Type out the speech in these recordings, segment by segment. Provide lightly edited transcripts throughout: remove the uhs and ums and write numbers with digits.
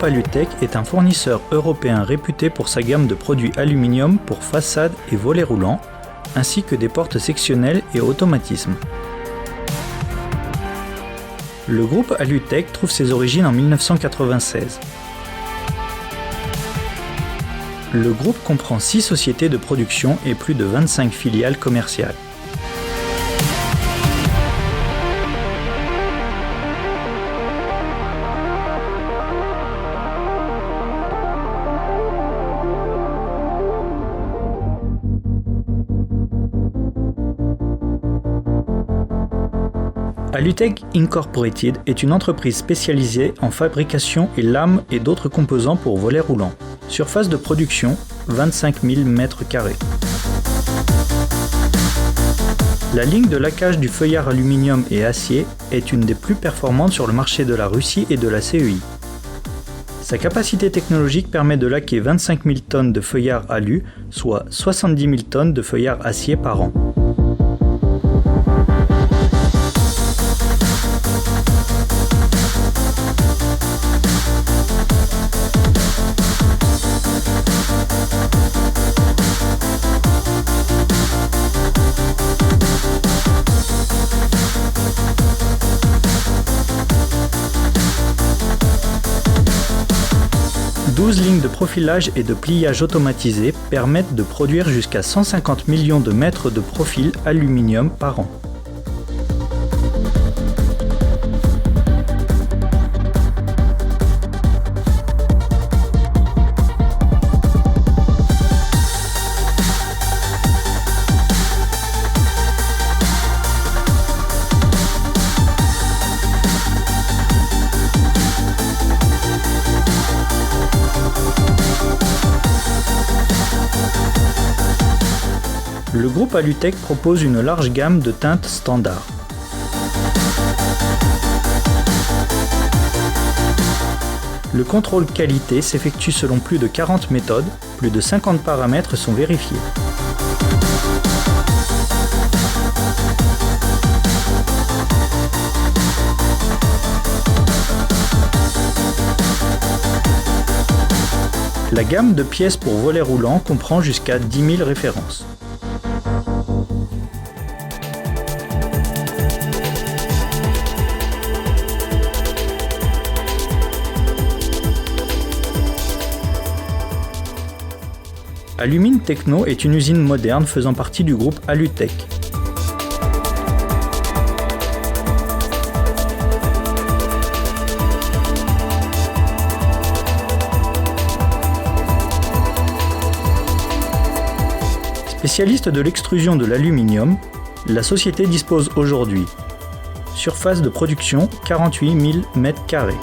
groupe Alutech est un fournisseur européen réputé pour sa gamme de produits aluminium pour façades et volets roulants, ainsi que des portes sectionnelles et automatismes. Le groupe Alutech trouve ses origines en 1996. Le groupe comprend 6 sociétés de production et plus de 25 filiales commerciales. Alutech Incorporated est une entreprise spécialisée en fabrication et lames et d'autres composants pour volets roulants. Surface de production, 25 000 m². La ligne de laquage du feuillard aluminium et acier est une des plus performantes sur le marché de la Russie et de la CEI. Sa capacité technologique permet de laquer 25 000 tonnes de feuillard alu, soit 70 000 tonnes de feuillard acier par an. « 12 lignes de profilage et de pliage automatisées permettent de produire jusqu'à 150 millions de mètres de profil aluminium par an. Le groupe Alutech propose une large gamme de teintes standards. Le contrôle qualité s'effectue selon plus de 40 méthodes, plus de 50 paramètres sont vérifiés. La gamme de pièces pour volets roulants comprend jusqu'à 10 000 références. Alumine Techno est une usine moderne faisant partie du groupe Alutech. Spécialiste de l'extrusion de l'aluminium, la société dispose aujourd'hui surface de production 48 000 m².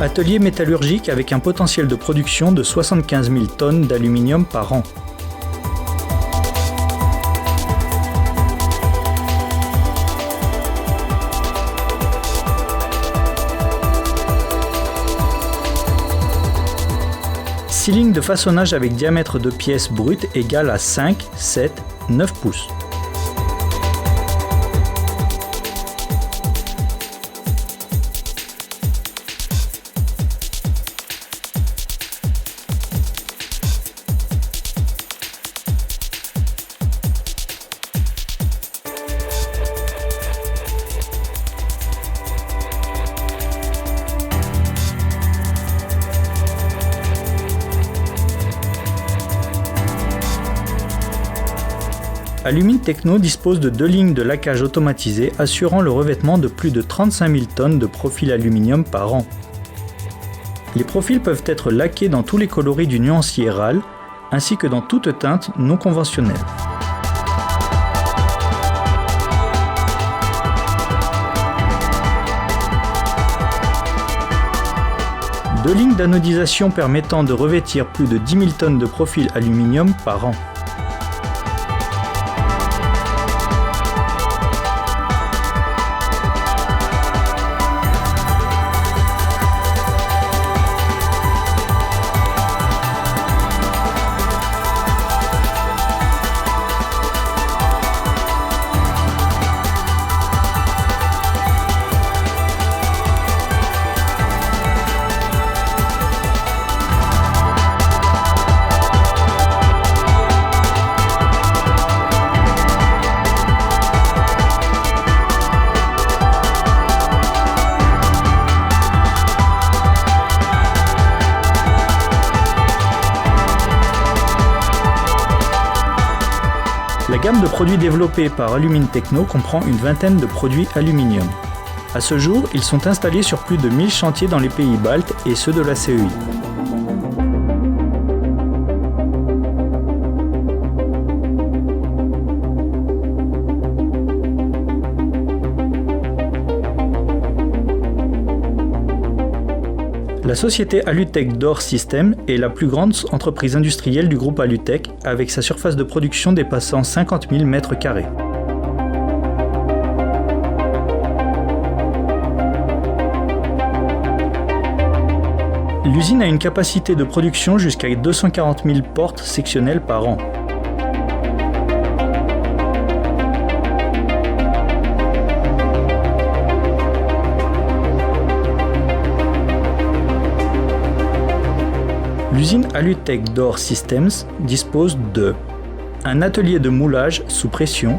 Atelier métallurgique avec un potentiel de production de 75 000 tonnes d'aluminium par an. Six lignes de façonnage avec diamètre de pièces brutes égal à 5, 7, 9 pouces. Alumine Techno dispose de 2 lignes de laquage automatisées assurant le revêtement de plus de 35 000 tonnes de profil aluminium par an. Les profils peuvent être laqués dans tous les coloris du nuancier RAL, ainsi que dans toute teinte non conventionnelle. Deux lignes d'anodisation permettant de revêtir plus de 10 000 tonnes de profil aluminium par an. gamme de produits développés par Alumine Techno comprend une vingtaine de produits aluminium. À ce jour, ils sont installés sur plus de 1000 chantiers dans les pays baltes et ceux de la CEI. La société Alutech Door Systems est la plus grande entreprise industrielle du groupe Alutech, avec sa surface de production dépassant 50 000 m². L'usine a une capacité de production jusqu'à 240 000 portes sectionnelles par an. L'usine Alutech Door Systems dispose de un atelier de moulage sous pression,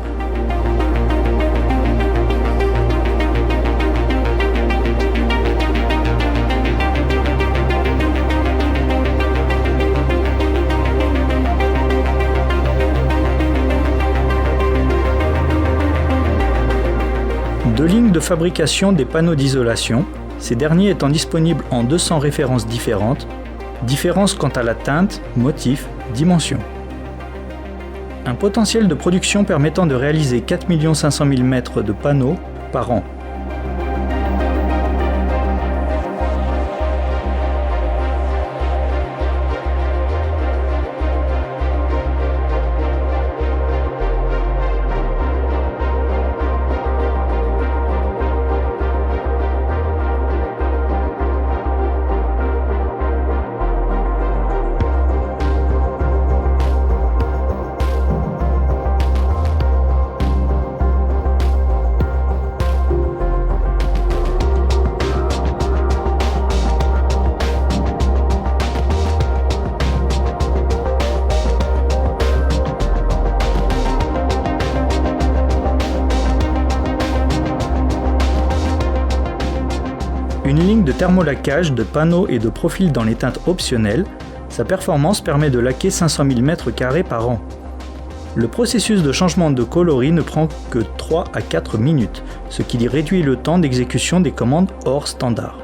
deux lignes de fabrication des panneaux d'isolation, ces derniers étant disponibles en 200 références différentes, différences quant à la teinte, motif, dimension. Un potentiel de production permettant de réaliser 4 500 000 mètres de panneaux par an. Une ligne de thermolaquage de panneaux et de profils dans les teintes optionnelles, sa performance permet de laquer 500 000 m² par an. Le processus de changement de coloris ne prend que 3 à 4 minutes, ce qui réduit le temps d'exécution des commandes hors standard.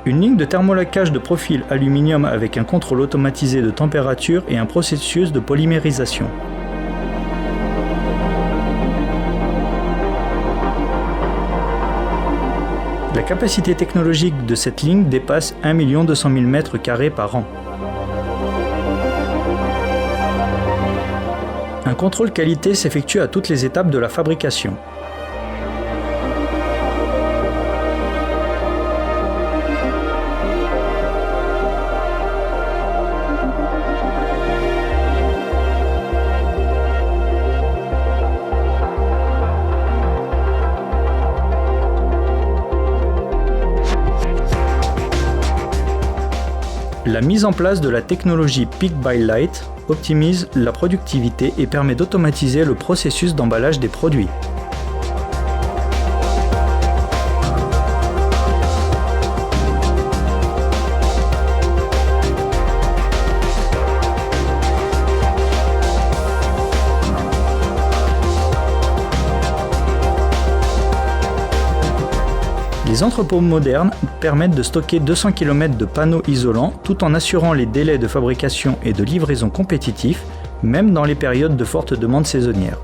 Une ligne de thermolaquage de profil aluminium avec un contrôle automatisé de température et un processus de polymérisation. La capacité technologique de cette ligne dépasse 1 200 000 m² par an. Un contrôle qualité s'effectue à toutes les étapes de la fabrication. La mise en place de la technologie Pick by Light optimise la productivité et permet d'automatiser le processus d'emballage des produits. Les entrepôts modernes permettent de stocker 200 km de panneaux isolants tout en assurant les délais de fabrication et de livraison compétitifs, même dans les périodes de forte demande saisonnière.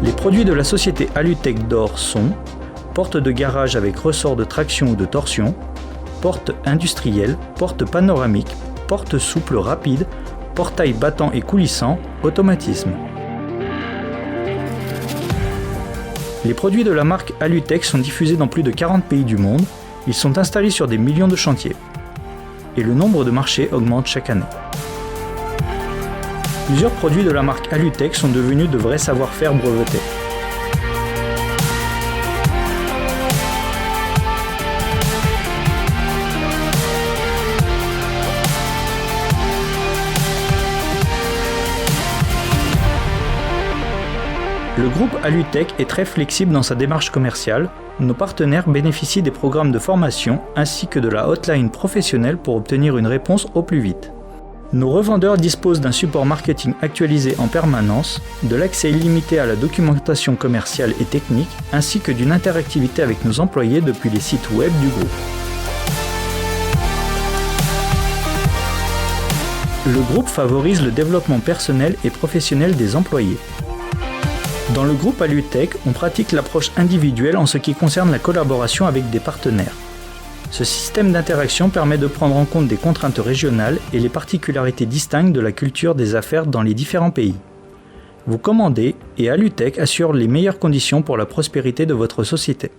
Les produits de la société Alutech Door sont porte de garage avec ressort de traction ou de torsion, porte industrielle, porte panoramique, porte souple rapide, portail battant et coulissant, automatisme. Les produits de la marque Alutech sont diffusés dans plus de 40 pays du monde, ils sont installés sur des millions de chantiers. Et le nombre de marchés augmente chaque année. Plusieurs produits de la marque Alutech sont devenus de vrais savoir-faire brevetés. Le groupe Alutech est très flexible dans sa démarche commerciale. Nos partenaires bénéficient des programmes de formation ainsi que de la hotline professionnelle pour obtenir une réponse au plus vite. Nos revendeurs disposent d'un support marketing actualisé en permanence, de l'accès illimité à la documentation commerciale et technique, ainsi que d'une interactivité avec nos employés depuis les sites web du groupe. Le groupe favorise le développement personnel et professionnel des employés. Dans le groupe Alutech, on pratique l'approche individuelle en ce qui concerne la collaboration avec des partenaires. Ce système d'interaction permet de prendre en compte des contraintes régionales et les particularités distinctes de la culture des affaires dans les différents pays. Vous commandez et Alutech assure les meilleures conditions pour la prospérité de votre société.